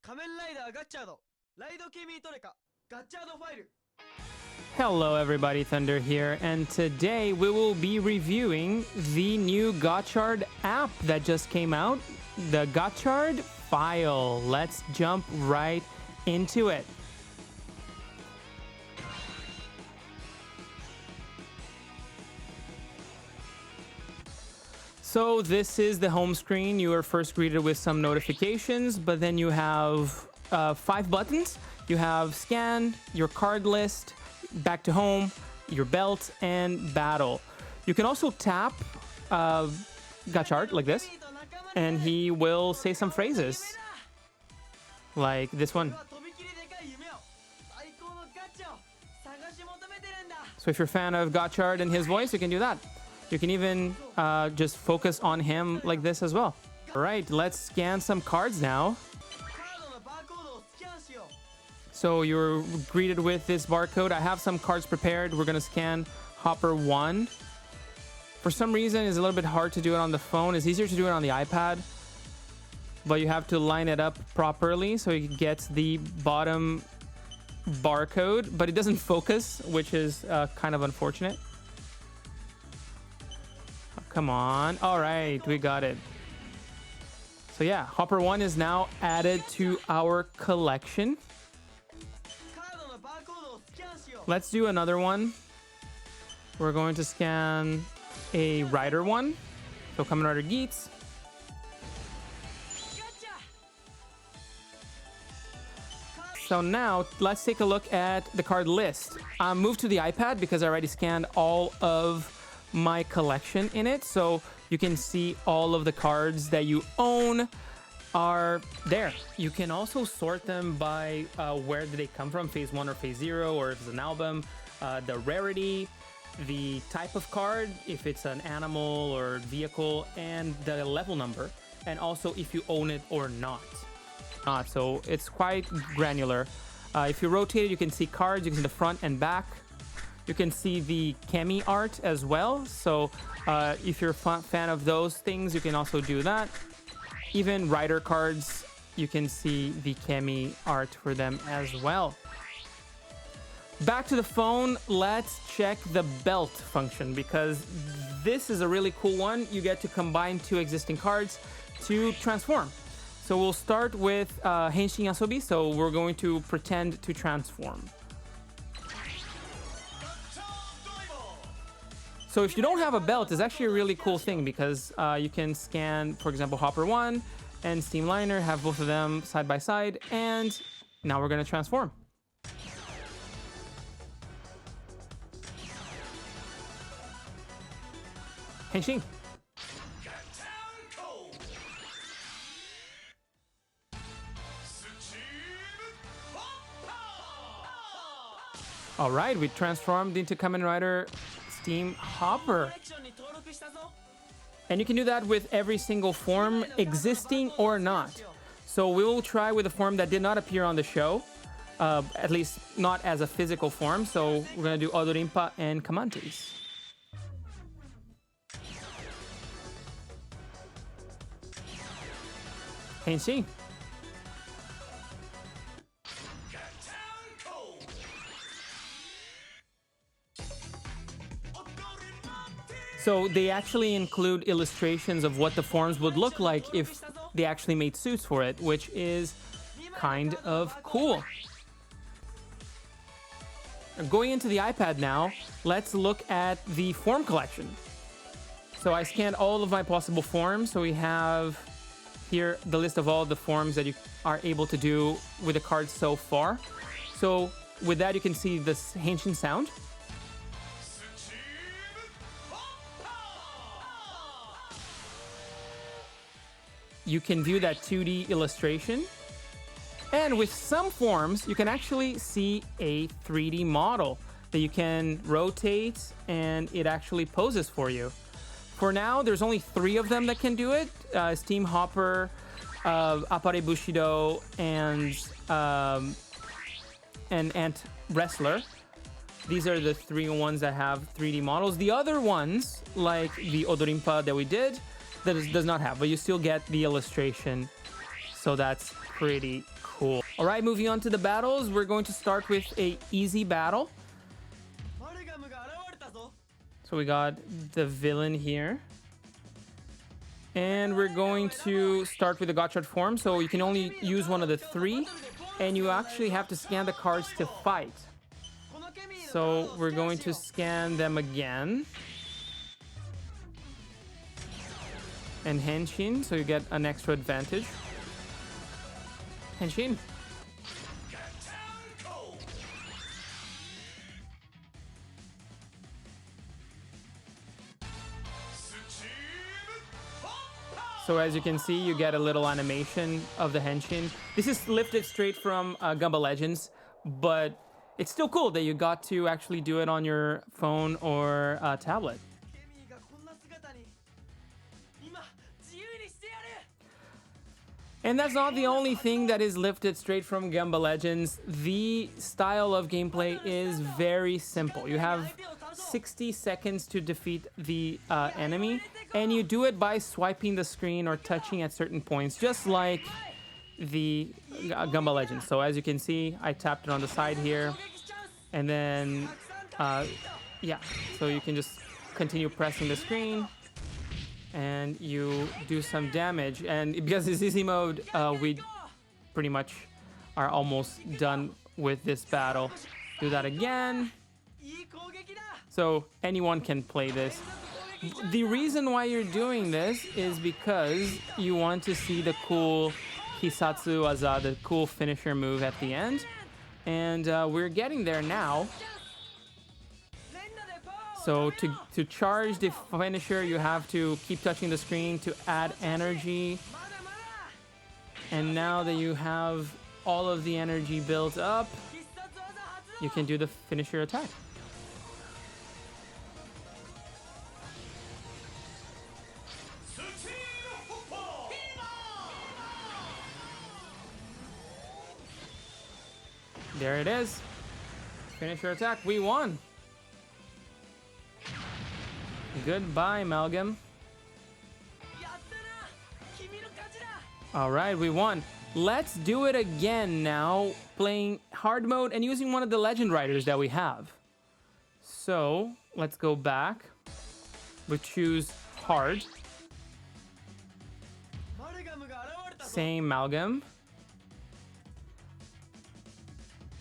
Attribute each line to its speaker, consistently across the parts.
Speaker 1: 仮面ライダーガッチャードライドケミートレカガッチャードファイル
Speaker 2: Hello everybody, Thunder here, and today we will be reviewing the new Gotchard app that just came out, the Gotchard file. Let's jump right into it. So this is the home screen. You are first greeted with some notifications, but then you have 5 buttons. You have scan, your card list, back to home, your belt, and battle. You can also tap Gotchard like this, and he will say some phrases like this one. So if you're a fan of Gotchard and his voice, you can do that. You can even just focus on him like this as well. All right, let's scan some cards now. So you're greeted with this barcode. I have some cards prepared. We're gonna scan Hopper 1. For some reason, it's a little bit hard to do it on the phone. It's easier to do it on the iPad, but you have to line it up properly so you get the bottom barcode, but it doesn't focus, which is kind of unfortunate. Oh, come on. All right, we got it. So yeah, Hopper 1 is now added to our collection. Let's do another one. We're going to scan a Rider one. So Kamen Rider Geats. So now let's take a look at the card list. I moved to the iPad because I already scanned all of my collection in it. So you can see all of the cards that you own are there. You can also sort them by where did they come from, phase 1 or phase 0, or if it's an album, the rarity, the type of card, if it's an animal or vehicle, and the level number, and also if you own it or not. So it's quite granular. If you rotate it, you can see cards, you can see the front and back. You can see the Kemi art as well. So if you're a fan of those things, you can also do that. Even rider cards, you can see the Kemi art for them as well. Back to the phone, let's check the belt function, because this is a really cool one. You get to combine 2 existing cards to transform. So we'll start with Henshin Asobi, so we're going to pretend to transform. So if you don't have a belt, it's actually a really cool thing, because you can scan, for example, Hopper 1 and Steamliner, have both of them side by side, and now we're going to transform. Henshin. All right, we transformed into Kamen Rider Steam Hopper. And you can do that with every single form, existing or not. So we will try with a form that did not appear on the show, at least not as a physical form. So we're going to do Odorimpa and Kamantes. Henshin. So they actually include illustrations of what the forms would look like if they actually made suits for it, which is kind of cool. Going into the iPad now, let's look at the form collection. So I scanned all of my possible forms. So we have here the list of all the forms that you are able to do with the cards so far. So with that, you can see this Henshin sound. You can view that 2D illustration. And with some forms, you can actually see a 3D model that you can rotate, and it actually poses for you. For now, there's only 3 of them that can do it. Steam Hopper, Appare Bushido, and Ant Wrestler. These are the 3 ones that have 3D models. The other ones, like the Odorimpa that we did, that does not have, but you still get the illustration. So that's pretty cool. cool. All right, moving on to the battles. We're going to start with a easy battle.
Speaker 1: マルガムが現れたぞ
Speaker 2: So we got the villain here. And we're going to start with the Gotchard form. So you can only use one of the three. And you actually have to scan the cards to fight. So we're going to scan them again. And Henshin, so you get an extra advantage. Henshin. So as you can see, you get a little animation of the Henshin. This is lifted straight from Gumball Legends, but it's still cool that you got to actually do it on your phone or tablet.
Speaker 1: ケミーがこんな姿に今自由にしてやる
Speaker 2: And that's not the only thing that is lifted straight from Gumball Legends. The style of gameplay is very simple. You have 60 seconds to defeat the enemy, and you do it by swiping the screen or touching at certain points, just like the Gumball Legends. So as you can see, I tapped it on the side here, and then yeah, so you can just continue pressing the screen and you do some damage. And because it's easy mode, we pretty much are almost done with this battle. Do that again.
Speaker 1: いい攻撃だ
Speaker 2: So anyone can play this. The reason why you're doing this is because you want to see the cool Hisatsu Waza, the cool finisher move at the end. And we're getting there now.
Speaker 1: 連打でパワーを
Speaker 2: So to charge the finisher, you have to keep touching the screen to add energy.
Speaker 1: まだまだ
Speaker 2: And now that you have all of the energy built up,
Speaker 1: 必殺技発動
Speaker 2: you can do the finisher attack. There it is. Finisher attack. We won. Goodbye, Malgam.
Speaker 1: やったな君の勝ちだ
Speaker 2: All right, we won. Let's do it again now, playing hard mode and using one of the legend riders that we have. So let's go back. We choose hard.
Speaker 1: マルガムが現れたぞ
Speaker 2: Same Malgam.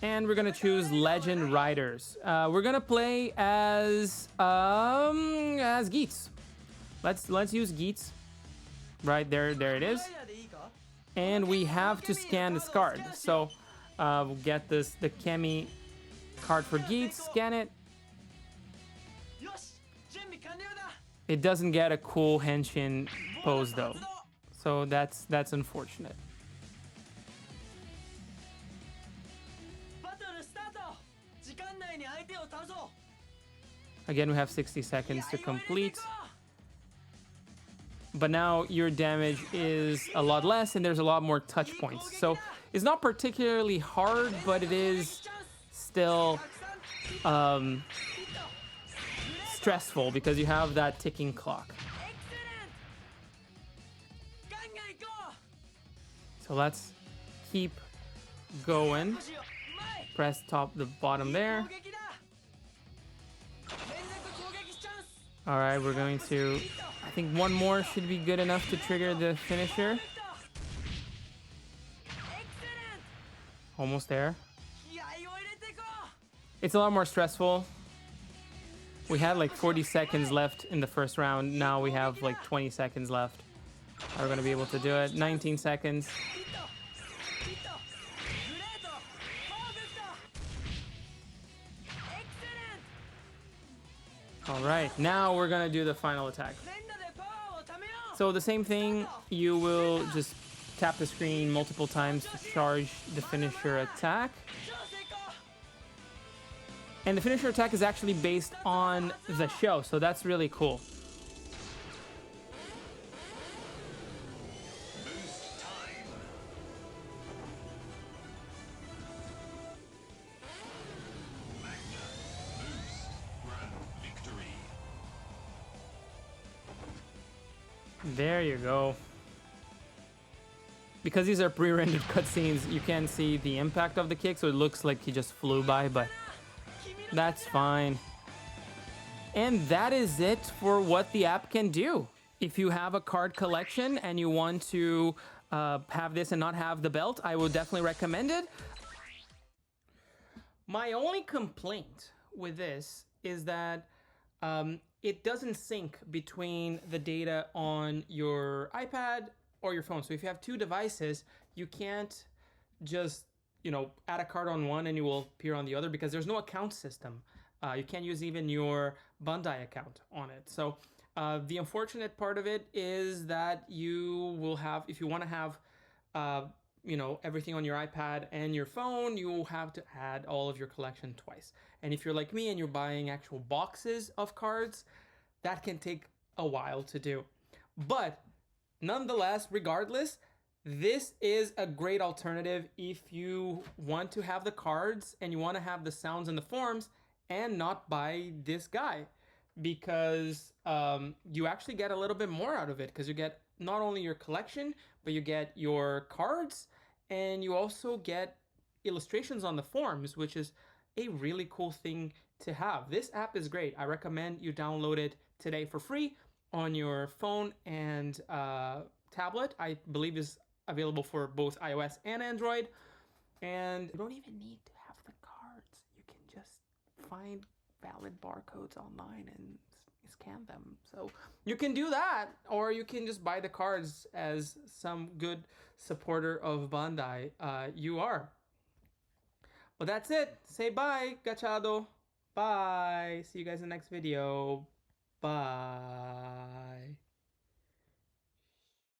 Speaker 2: And we're gonna choose legend riders. We're gonna play as Geets. Let's use Geets. Right there it is.
Speaker 1: ダイヤでいいか
Speaker 2: And we have to scan this card. So we'll get the Kemi card for Geets, scan it.
Speaker 1: よし準備完了だ
Speaker 2: It doesn't get a cool Henshin pose though. So that's unfortunate.
Speaker 1: バトルスタート時間内に相手を倒そう
Speaker 2: Again, we have 60 seconds to complete. But now your damage is a lot less and there's a lot more touch points. So it's not particularly hard, but it is still stressful because you have that ticking clock.
Speaker 1: エクセレントガンガン行こ
Speaker 2: So let's keep going.
Speaker 1: うしよう前
Speaker 2: Press top the bottom there.
Speaker 1: 攻撃だ連続攻撃チャンス
Speaker 2: All right, we're going to, I think one more should be good enough to trigger the finisher.
Speaker 1: エクセレント
Speaker 2: Almost there.
Speaker 1: 気合を入れていこ
Speaker 2: It's a lot more stressful. We had like 40 seconds left in the first round. Now we have like 20 seconds left. Are we going to be able to do it? 19 seconds.
Speaker 1: うヒットヒットグレートパーフェクトエクセレント
Speaker 2: All right, now we're going to do the final attack.
Speaker 1: 連打でパワーを貯めよう
Speaker 2: So the same thing, you will just tap the screen multiple times to charge the finisher attack.
Speaker 1: 超成功
Speaker 2: And the finisher attack is actually based on the show, so that's really cool. There you go. Because these are pre-rendered cutscenes, you can't see the impact of the kick, so it looks like he just flew by, but that's fine. And that is it for what the app can do. If you have a card collection and you want to have this and not have the belt, I would definitely recommend it. My only complaint with this is that it doesn't sync between the data on your iPad or your phone. So if you have two devices, you can't just, add a card on one and it will appear on the other because there's no account system. You can't use even your Bandai account on it. So the unfortunate part of it is that you will have, if you want to have, everything on your iPad and your phone, you will have to add all of your collection twice. And if you're like me and you're buying actual boxes of cards, that can take a while to do. But nonetheless, regardless, this is a great alternative if you want to have the cards and you want to have the sounds and the forms and not buy this guy, because you actually get a little bit more out of it, because you get not only your collection, but you get your cards and you also get illustrations on the forms, which is a really cool thing to have. This app is great. I recommend you download it today for free on your phone and tablet. I believe is available for both iOS and Android. And you don't even need to have the cards. You can just find valid barcodes online and scan them. So you can do that, or you can just buy the cards as some good supporter of Bandai you are. But that's it. Say bye, Gachado. Bye. See you guys in the next video. Bye.